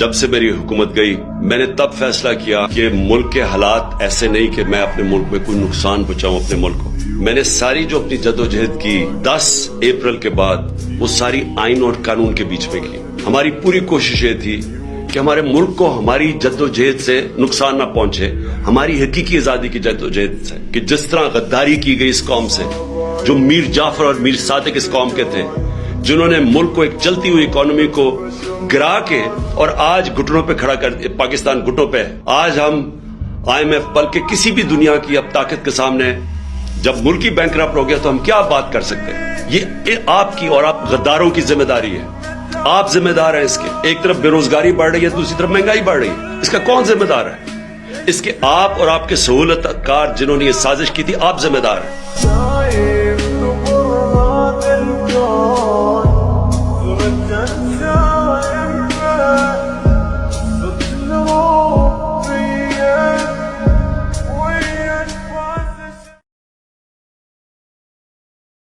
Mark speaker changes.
Speaker 1: جب سے میری حکومت گئی میں نے تب فیصلہ کیا کہ ملک کے حالات ایسے نہیں کہ میں اپنے ملک میں کوئی نقصان پہنچاؤں اپنے ملک کو. میں نے ساری جو اپنی جدوجہد کی 10 اپریل کے بعد وہ ساری آئین اور قانون کے بیچ میں کی. ہماری پوری کوشش یہ تھی کہ ہمارے ملک کو ہماری جدوجہد سے نقصان نہ پہنچے, ہماری حقیقی آزادی کی جدوجہد سے. کہ جس طرح غداری کی گئی اس قوم سے, جو میر جعفر اور میر صادق اس قوم کے تھے, جنہوں نے ملک کو ایک چلتی ہوئی اکانومی کو گرا کے اور آج گھٹنوں پہ کھڑا کر, پاکستان گھٹنوں پہ. آج ہم IMF بلکہ کسی بھی دنیا کی اب طاقت کے سامنے جب ملکی بینک کرپٹ ہو گیا تو ہم کیا بات کر سکتے ہیں. یہ آپ کی اور آپ غداروں کی ذمہ داری ہے. آپ ذمہ دار ہیں اس کے. ایک طرف بے روزگاری بڑھ رہی ہے, دوسری طرف مہنگائی بڑھ رہی ہے. اس کا کون ذمہ دار ہے؟ اس کے آپ اور آپ کے سہولت کار جنہوں نے یہ سازش کی تھی, آپ ذمہ دار ہیں.